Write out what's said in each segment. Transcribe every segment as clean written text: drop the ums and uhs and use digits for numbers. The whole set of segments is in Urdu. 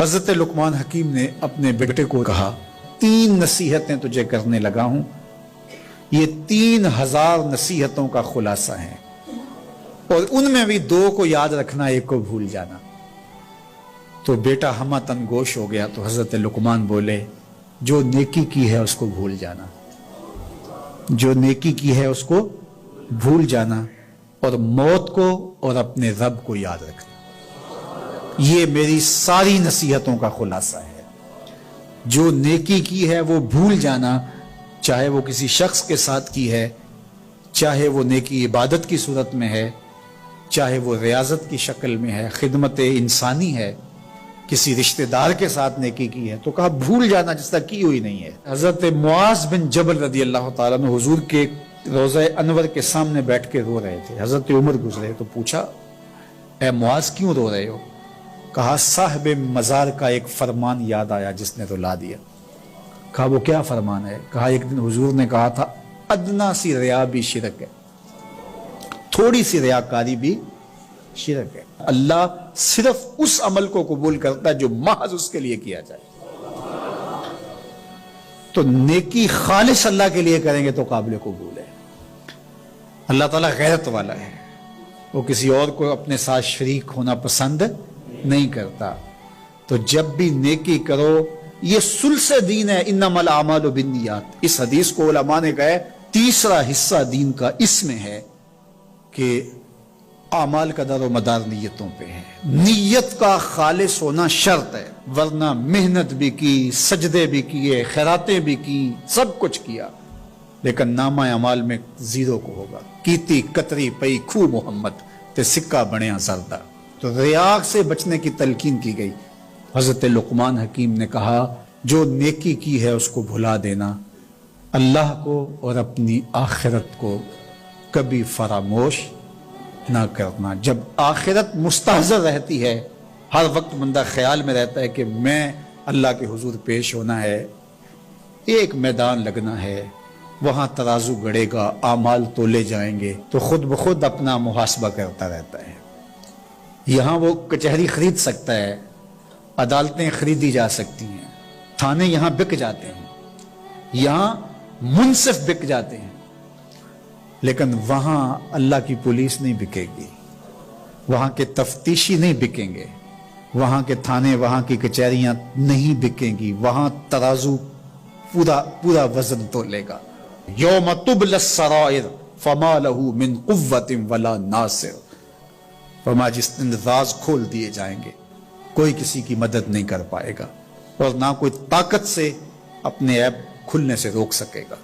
حضرت لقمان حکیم نے اپنے بیٹے کو کہا 3 نصیحتیں تجھے کرنے لگا ہوں، یہ 3000 نصیحتوں کا خلاصہ ہے، اور ان میں بھی 2 کو یاد رکھنا، 1 کو بھول جانا۔ تو بیٹا ہمہ تنگوش ہو گیا، تو حضرت لقمان بولے جو نیکی کی ہے اس کو بھول جانا، جو نیکی کی ہے اس کو بھول جانا، اور موت کو اور اپنے رب کو یاد رکھنا۔ یہ میری ساری نصیحتوں کا خلاصہ ہے۔ جو نیکی کی ہے وہ بھول جانا، چاہے وہ کسی شخص کے ساتھ کی ہے، چاہے وہ نیکی عبادت کی صورت میں ہے، چاہے وہ ریاضت کی شکل میں ہے، خدمت انسانی ہے، کسی رشتہ دار کے ساتھ نیکی کی ہے، تو کہا بھول جانا جس طرح کی ہوئی نہیں ہے۔ حضرت معاذ بن جبل رضی اللہ تعالیٰ عنہ حضور کے روضہ انور کے سامنے بیٹھ کے رو رہے تھے۔ حضرت عمر گزرے تو پوچھا اے معاذ کیوں رو رہے ہو؟ کہا صاحب مزار کا ایک فرمان یاد آیا جس نے رلا دیا۔ کہا وہ کیا فرمان ہے؟ کہا ایک دن حضور نے کہا تھا ادنا سی ریا بھی شرک ہے، تھوڑی سی ریاکاری بھی شرک ہے۔ اللہ صرف اس عمل کو قبول کرتا ہے جو محض اس کے لیے کیا جائے۔ تو نیکی خالص اللہ کے لیے کریں گے تو قابل قبول ہے۔ اللہ تعالیٰ غیرت والا ہے، وہ کسی اور کو اپنے ساتھ شریک ہونا پسند نہیں کرتا۔ تو جب بھی نیکی کرو، یہ ثلث دین ہے، انما الاعمال بالنیات۔ اس حدیث کو علماء نے کہا ہے تیسرا حصہ دین کا اس میں ہے کہ اعمال کا دار و مدار نیتوں پہ ہے۔ نیت کا خالص ہونا شرط ہے، ورنہ محنت بھی کی، سجدے بھی کیے، خیراتیں بھی کی، سب کچھ کیا، لیکن نامہ اعمال میں 0 کو ہوگا۔ کیتی کتری پئی کھو محمد تے سکہ بنیا زردہ۔ تو ریاء سے بچنے کی تلقین کی گئی۔ حضرت لقمان حکیم نے کہا جو نیکی کی ہے اس کو بھلا دینا، اللہ کو اور اپنی آخرت کو کبھی فراموش نہ کرنا۔ جب آخرت مستحضر رہتی ہے، ہر وقت بندہ خیال میں رہتا ہے کہ میں اللہ کے حضور پیش ہونا ہے، ایک میدان لگنا ہے، وہاں ترازو گڑے گا، اعمال تولے جائیں گے، تو خود بخود اپنا محاسبہ کرتا رہتا ہے۔ یہاں وہ کچہری خرید سکتا ہے، عدالتیں خریدی جا سکتی ہیں، تھانے یہاں بک جاتے ہیں، یہاں منصف بک جاتے ہیں، لیکن وہاں اللہ کی پولیس نہیں بکے گی، وہاں کے تفتیشی نہیں بکیں گے، وہاں کے تھانے، وہاں کی کچہریاں نہیں بکیں گی، وہاں ترازو پورا وزن تولے گا۔ یوم تبلی السرائر فما له من قوت ولا ناصر۔ فرما جس دن راز کھول دیے جائیں گے، کوئی کسی کی مدد نہیں کر پائے گا، اور نہ کوئی طاقت سے اپنے عیب کھلنے سے روک سکے گا۔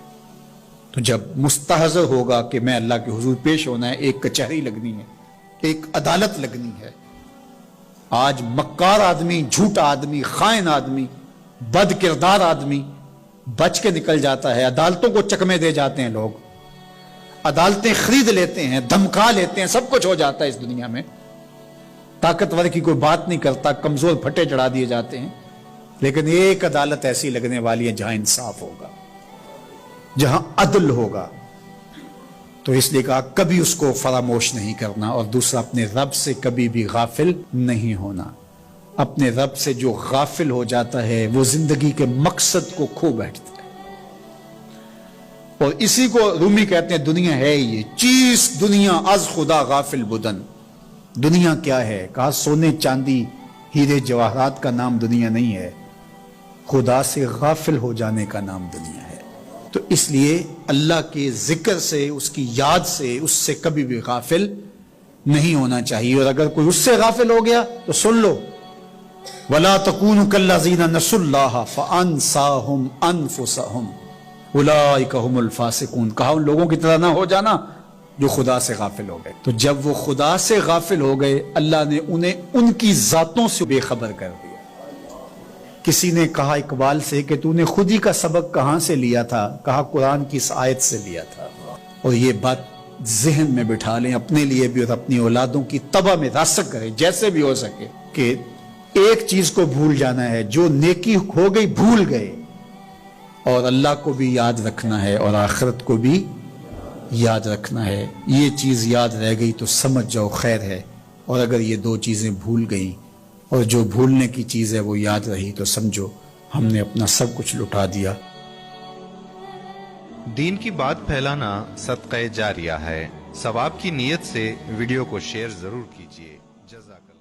تو جب مستحضر ہوگا کہ میں اللہ کے حضور پیش ہونا ہے، ایک کچہری لگنی ہے، ایک عدالت لگنی ہے۔ آج مکار آدمی، جھوٹا آدمی، خائن آدمی، بد کردار آدمی بچ کے نکل جاتا ہے، عدالتوں کو چکمے دے جاتے ہیں لوگ، عدالتیں خرید لیتے ہیں، دھمکا لیتے ہیں، سب کچھ ہو جاتا ہے اس دنیا میں۔ طاقتور کی کوئی بات نہیں کرتا، کمزور پھٹے چڑھا دیے جاتے ہیں، لیکن ایک عدالت ایسی لگنے والی ہے جہاں انصاف ہوگا، جہاں عدل ہوگا۔ تو اس لیے کہا کبھی اس کو فراموش نہیں کرنا، اور دوسرا اپنے رب سے کبھی بھی غافل نہیں ہونا۔ اپنے رب سے جو غافل ہو جاتا ہے وہ زندگی کے مقصد کو کھو بیٹھتا ہے۔ اور اسی کو رومی کہتے ہیں دنیا ہے یہ چیز، دنیا از خدا غافل بدن۔ دنیا کیا ہے؟ کہا سونے چاندی ہیرے جواہرات کا نام دنیا نہیں ہے، خدا سے غافل ہو جانے کا نام دنیا ہے۔ تو اس لیے اللہ کے ذکر سے، اس کی یاد سے، اس سے کبھی بھی غافل نہیں ہونا چاہیے۔ اور اگر کوئی اس سے غافل ہو گیا تو سن لو وَلَا تَكُونُوا كَالَّذِينَ نَسُوا اللَّهَ فَأَنسَاهُمْ أَنفُسَهُمْ أُولَٰئِكَ هُمُ الْفَاسِقُونَ۔ کہا ان لوگوں کی طرح نہ ہو جانا جو خدا سے غافل ہو گئے۔ تو جب وہ خدا سے غافل ہو گئے، اللہ نے انہیں ان کی ذاتوں سے بے خبر کر دیا۔ کسی نے کہا اقبال سے کہ تو نے خود ہی کا سبق کہاں سے لیا تھا؟ کہا قرآن کی اس آیت سے لیا تھا۔ اور یہ بات ذہن میں بٹھا لیں، اپنے لیے بھی اور اپنی اولادوں کی طبع میں راسخ کریں جیسے بھی ہو سکے، کہ ایک چیز کو بھول جانا ہے، جو نیکی ہو گئی بھول گئے، اور اللہ کو بھی یاد رکھنا ہے اور آخرت کو بھی یاد رکھنا ہے۔ یہ چیز یاد رہ گئی تو سمجھ جاؤ خیر ہے، اور اگر یہ 2 چیزیں بھول گئیں اور جو بھولنے کی چیز ہے وہ یاد رہی تو سمجھو ہم نے اپنا سب کچھ لٹا دیا۔ دین کی بات پھیلانا صدقہ جاریہ ہے۔ ثواب کی نیت سے ویڈیو کو شیئر ضرور کیجیے۔ جزاک اللہ۔